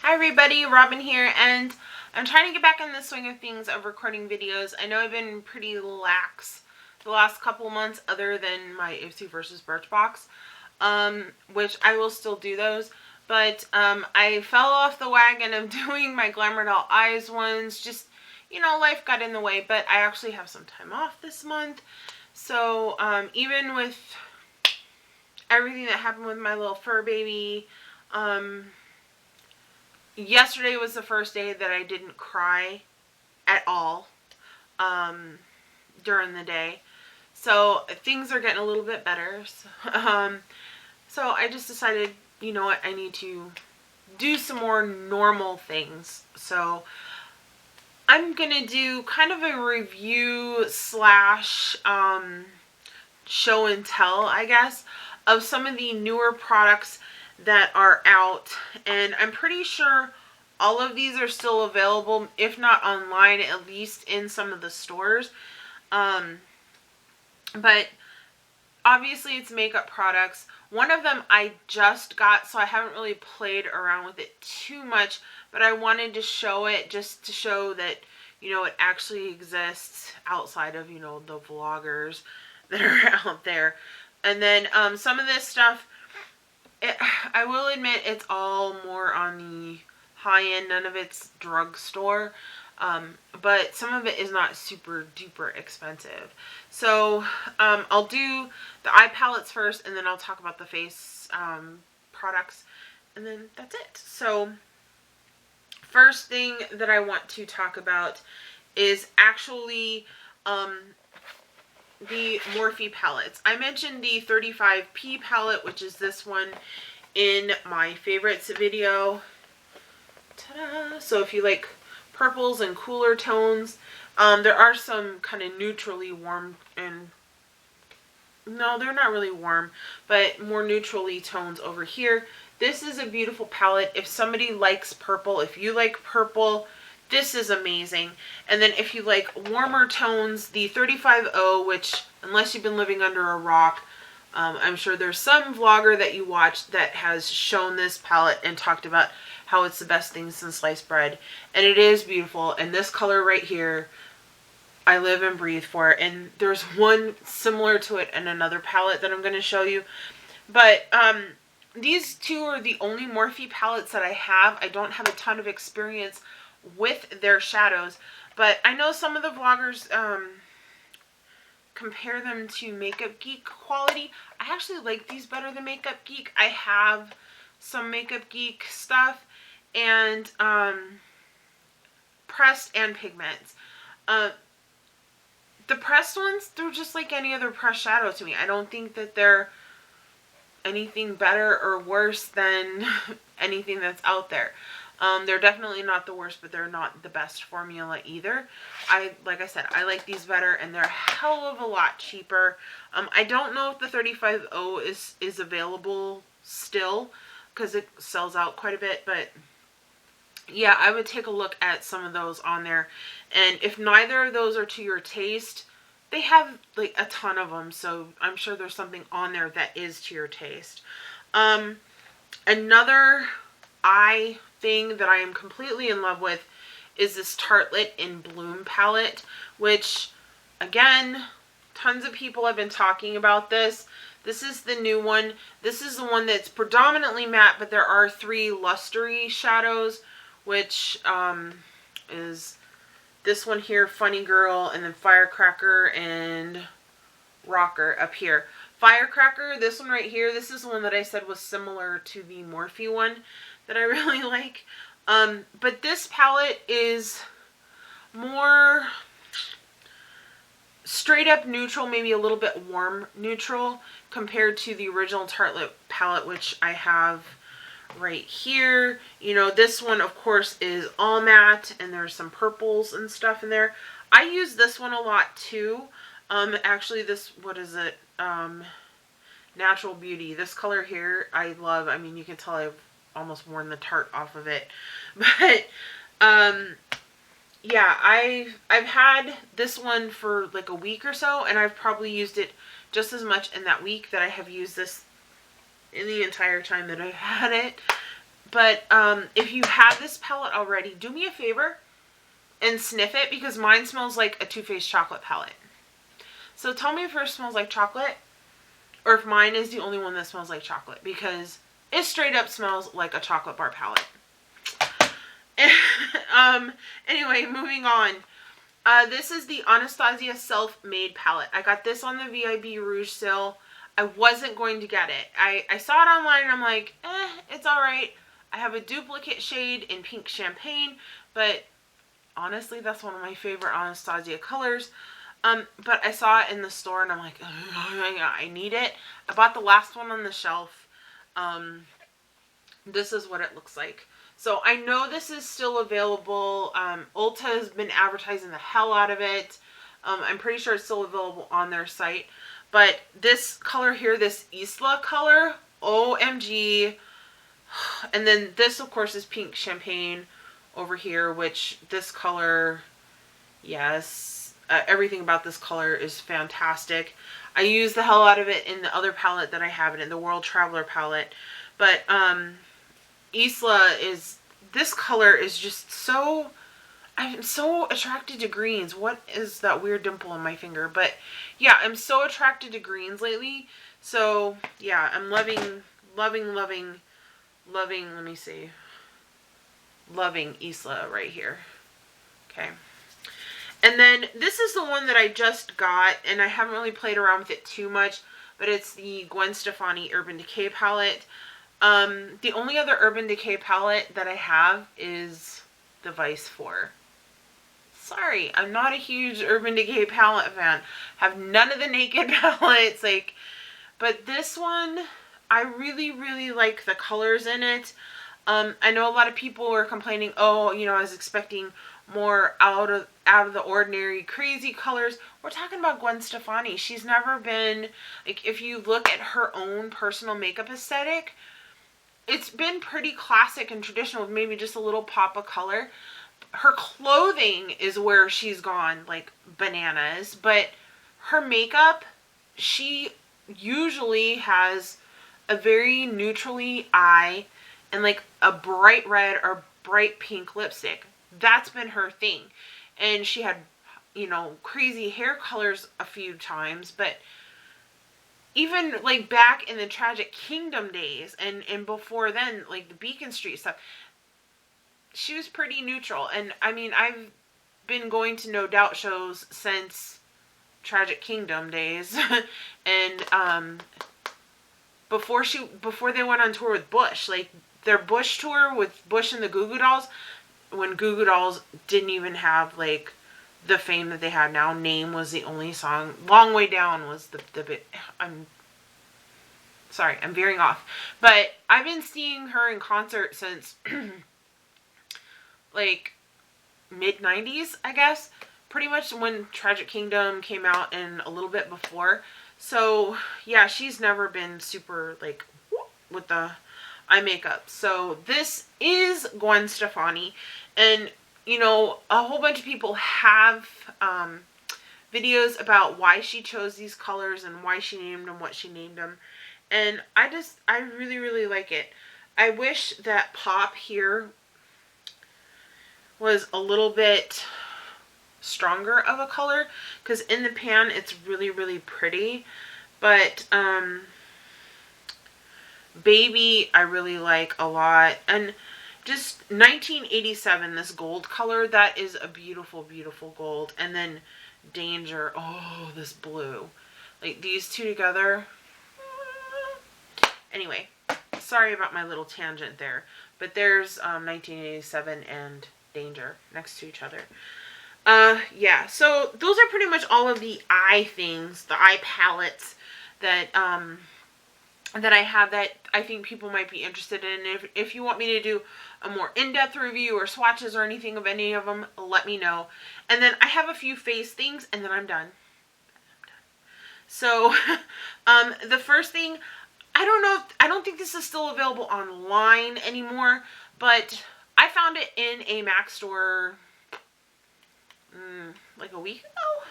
Hi everybody, Robin here, and I'm trying to get back in the swing of things of recording videos. I know I've been pretty lax the last couple months other than my Ipsy versus Birchbox, which I will still do those, but I fell off the wagon of doing my Glamour Doll Eyes ones. Just, you know, life got in the way, but I actually have some time off this month, so even with everything that happened with my little fur baby, yesterday was the first day that I didn't cry at all during the day. So things are getting a little bit better. So I just decided, you know what, I need to do some more normal things. So I'm going to do kind of a review slash show and tell, I guess, of some of the newer products that are out, and I'm pretty sure all of these are still available, if not online, at least in some of the stores. But obviously it's makeup products. One of them I just got, so I haven't really played around with it too much, but I wanted to show it just to show that, you know, it actually exists outside of, you know, the vloggers that are out there. And then some of this stuff, I will admit it's all more on the high end. None of it's drugstore, but some of it is not super duper expensive. So I'll do the eye palettes first, and then I'll talk about the face products, and then that's it. So first thing that I want to talk about is actually the Morphe palettes. I mentioned the 35P palette, which is this one, in my favorites video. Ta-da! So if you like purples and cooler tones, there are some kind of neutrally warm, and no, they're not really warm, but more neutrally tones over here. This is a beautiful palette. If somebody likes purple, if you like purple, this is amazing. And then if you like warmer tones, the 35O, which, unless you've been living under a rock, I'm sure there's some vlogger that you watch that has shown this palette and talked about how it's the best thing since sliced bread. And it is beautiful. And this color right here, I live and breathe for. And there's one similar to it in another palette that I'm going to show you. But these two are the only Morphe palettes that I have. I don't have a ton of experience with their shadows, but I know some of the vloggers compare them to Makeup Geek quality. I actually like these better than Makeup Geek. I have some Makeup Geek stuff, and pressed and pigments. The pressed ones, they're just like any other pressed shadow to me. I don't think that they're anything better or worse than anything that's out there. They're definitely not the worst, but they're not the best formula either. Like I said, I like these better, and they're a hell of a lot cheaper. I don't know if the 35O is available still, because it sells out quite a bit, but yeah, I would take a look at some of those on there. And if neither of those are to your taste, they have like a ton of them, so I'm sure there's something on there that is to your taste. Another eye thing that I am completely in love with is this Tartelette in Bloom palette, which, again, tons of people have been talking about this. This is the new one. This is the one that's predominantly matte, but there are 3 lustery shadows, which is this one here, Funny Girl, and then Firecracker and Rocker up here. Firecracker, this one right here, this is the one that I said was similar to the Morphe one that I really like. But this palette is more straight up neutral, maybe a little bit warm neutral, compared to the original Tartelette palette, which I have right here. You know, this one, of course, is all matte, and there's some purples and stuff in there. I use this one a lot too. Actually, this, what is it? Natural Beauty. This color here, I love. I mean, you can tell I've almost worn the Tarte off of it. But, yeah, I've had this one for like a week or so, and I've probably used it just as much in that week that I have used this in the entire time that I've had it. But if you have this palette already, do me a favor and sniff it, because mine smells like a Too Faced chocolate palette. So tell me if yours smells like chocolate, or if mine is the only one that smells like chocolate, because it straight up smells like a chocolate bar palette. Anyway, moving on. This is the Anastasia Self-Made palette. I got this on the VIB Rouge sale. I wasn't going to get it. I saw it online and I'm like, it's alright. I have a duplicate shade in Pink Champagne, but honestly, that's one of my favorite Anastasia colors. But I saw it in the store and I'm like, I need it. I bought the last one on the shelf. This is what it looks like. So I know this is still available. Ulta has been advertising the hell out of it. I'm pretty sure it's still available on their site. But this color here, this Isla color, OMG. And then this, of course, is Pink Champagne over here, which this color, yes. Everything about this color is fantastic. I use the hell out of it in the other palette that I have it in, the World Traveler palette. But Isla is, this color is just so, I'm so attracted to greens. What is that weird dimple on my finger? But yeah, I'm so attracted to greens lately. So yeah, I'm loving, let me see, loving Isla right here. Okay. And then this is the one that I just got, and I haven't really played around with it too much, but it's the Gwen Stefani Urban Decay palette. The only other Urban Decay palette that I have is the Vice 4. Sorry, I'm not a huge Urban Decay palette fan. Have none of the Naked palettes, like, but this one, I really, really like the colors in it. I know a lot of people were complaining, oh, you know, I was expecting more out of the ordinary crazy colors. We're talking about Gwen Stefani. She's never been, like, if you look at her own personal makeup aesthetic, it's been pretty classic and traditional with maybe just a little pop of color. Her clothing is where she's gone like bananas, but her makeup, she usually has a very neutrally eye and like a bright red or bright pink lipstick. That's been her thing. And she had, you know, crazy hair colors a few times, but even like back in the Tragic Kingdom days and before then, like the Beacon Street stuff, she was pretty neutral. And I mean, I've been going to No Doubt shows since Tragic Kingdom days. And before they went on tour with Bush, like their Bush tour with Bush and the Goo Goo Dolls, when Goo Goo Dolls didn't even have like the fame that they have now. Name was the only song. Long Way Down was the bit. I'm sorry, I'm veering off. But I've been seeing her in concert since like mid-90s, I guess. Pretty much when Tragic Kingdom came out and a little bit before. So yeah, she's never been super like with the eye makeup. So this is Gwen Stefani, and you know, a whole bunch of people have videos about why she chose these colors and why she named them what she named them. And I really, really like it. I wish that pop here was a little bit stronger of a color, because in the pan it's really, really pretty. But Baby I really like a lot. And just 1987, this gold color, that is a beautiful, beautiful gold. And then Danger, oh, this blue. Like these two together. Anyway, sorry about my little tangent there. But there's 1987 and Danger next to each other. Yeah, so those are pretty much all of the eye things, the eye palettes that that I have that I think people might be interested in. If you want me to do a more in-depth review or swatches or anything of any of them, let me know. And then I have a few face things, and then I'm done. So, the first thing, I don't think this is still available online anymore, but I found it in a MAC store like a week ago.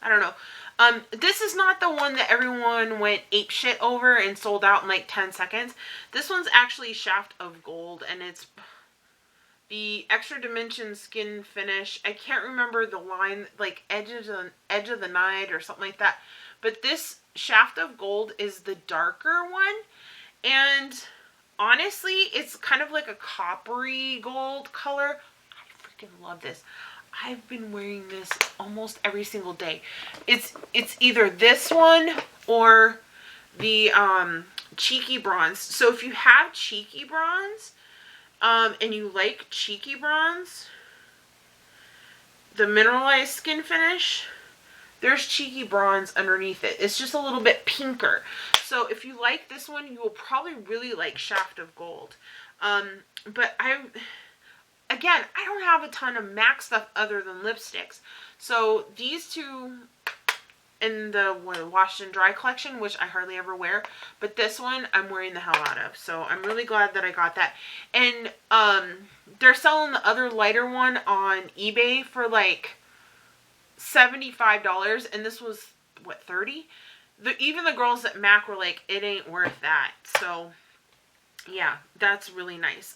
I don't know. This is not the one that everyone went ape shit over and sold out in like 10 seconds. This one's actually Shaft of Gold, and it's the Extra Dimension Skin Finish. I can't remember the line, like Edge of the Night or something like that. But this Shaft of Gold is the darker one. And honestly, it's kind of like a coppery gold color. I freaking love this. I've been wearing this almost every single day. It's either this one or the Cheeky Bronze. So if you have Cheeky Bronze, and you like Cheeky Bronze, the mineralized skin finish, there's Cheeky Bronze underneath it. It's just a little bit pinker. So if you like this one, you will probably really like Shaft of Gold. But again, I don't have a ton of MAC stuff other than lipsticks. So these two in the Wash and Dry collection, which I hardly ever wear, but this one I'm wearing the hell out of. So I'm really glad that I got that. And they're selling the other lighter one on eBay for like $75, and this was what, 30? Even the girls at MAC were like, it ain't worth that. So yeah, that's really nice.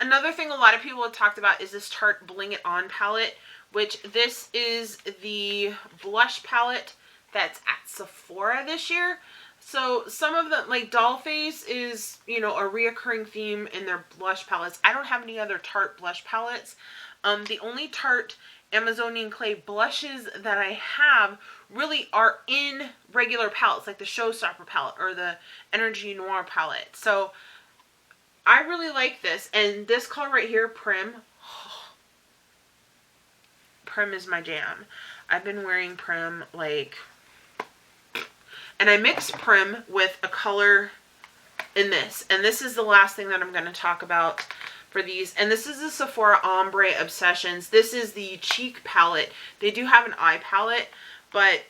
Another thing a lot of people have talked about is this Tarte Bling It On palette, which this is the blush palette that's at Sephora this year. So some of the, like Dollface is, you know, a reoccurring theme in their blush palettes. I don't have any other Tarte blush palettes. The only Tarte Amazonian Clay blushes that I have really are in regular palettes, like the Showstopper palette or the Energy Noir palette. So I really like this. And this color right here, Prim. Prim is my jam. I've been wearing Prim like... And I mix Prim with a color in this. And this is the last thing that I'm going to talk about for these. And this is the Sephora Ombre Obsessions. This is the cheek palette. They do have an eye palette, but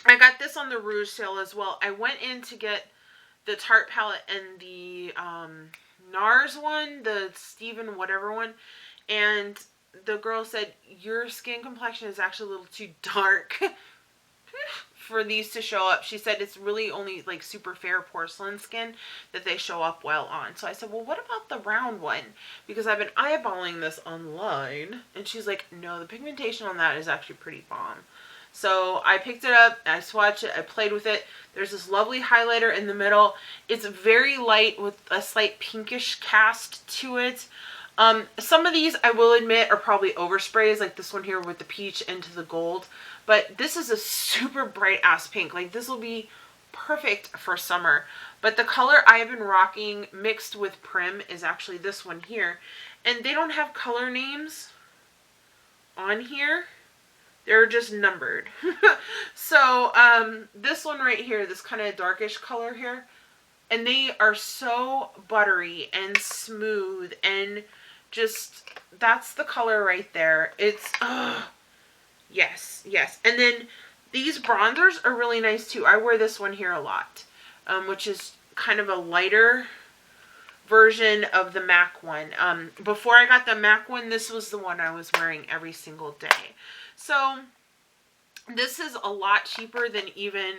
I got this on the Rouge sale as well. I went in to get the Tarte palette and the NARS one, the Steven whatever one, and the girl said, your skin complexion is actually a little too dark for these to show up. She said it's really only like super fair porcelain skin that they show up well on. So I said, well, what about the round one? Because I've been eyeballing this online. And she's like, no, the pigmentation on that is actually pretty bomb. So I picked it up, I swatched it, I played with it. There's this lovely highlighter in the middle. It's very light with a slight pinkish cast to it. Some of these, I will admit, are probably oversprays, like this one here with the peach into the gold. But this is a super bright ass pink. Like, this will be perfect for summer. But the color I have been rocking mixed with Prim is actually this one here. And they don't have color names on here. They're just numbered. So, this one right here, this kind of darkish color here. And they are so buttery and smooth and just, that's the color right there. It's, yes, yes. And then these bronzers are really nice too. I wear this one here a lot, which is kind of a lighter version of the MAC one. Before I got the MAC one, this was the one I was wearing every single day. So this is a lot cheaper than even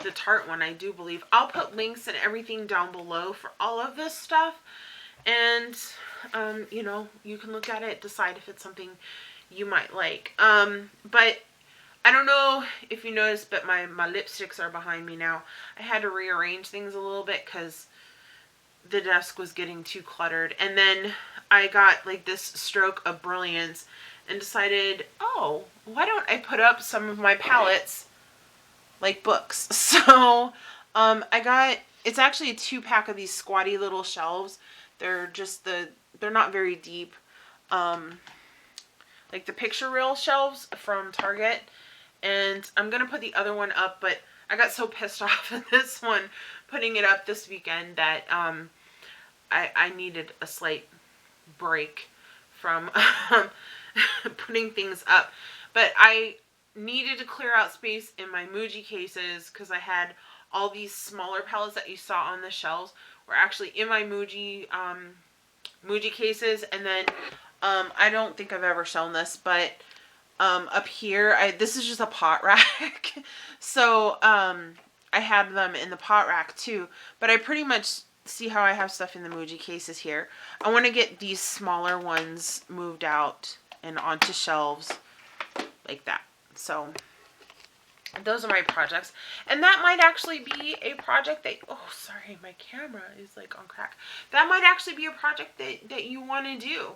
the Tarte one, I do believe. I'll put links and everything down below for all of this stuff. And, you know, you can look at it, decide if it's something you might like. But I don't know if you noticed, but my lipsticks are behind me now. I had to rearrange things a little bit because the desk was getting too cluttered. And then I got like this stroke of brilliance and decided, oh, why don't I put up some of my palettes like books? So I got, it's actually a 2-pack of these squatty little shelves. They're just they're not very deep. Like the picture rail shelves from Target. And I'm going to put the other one up, but I got so pissed off at this one putting it up this weekend that I needed a slight break from putting things up. But I needed to clear out space in my Muji cases because I had all these smaller palettes that you saw on the shelves were actually in my Muji cases. And then I don't think I've ever shown this, but up here. This is just a pot rack. So I had them in the pot rack too, but I pretty much see how I have stuff in the Muji cases here. I want to get these smaller ones moved out and onto shelves like that. So those are my projects, and that might actually be a project that, oh sorry, my camera is like on crack. That might actually be a project that you want to do.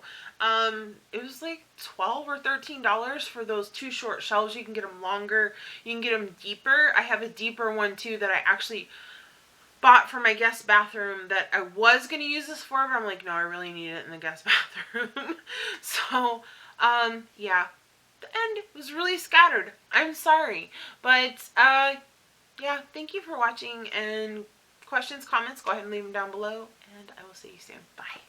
It was like $12 or $13 for those 2 short shelves. You can get them longer, you can get them deeper. I have a deeper one too that I actually bought for my guest bathroom that I was going to use this for, but I'm like, no, I really need it in the guest bathroom. So yeah, and it was really scattered. I'm sorry. But yeah, thank you for watching, and questions, comments, go ahead and leave them down below, and I will see you soon. Bye.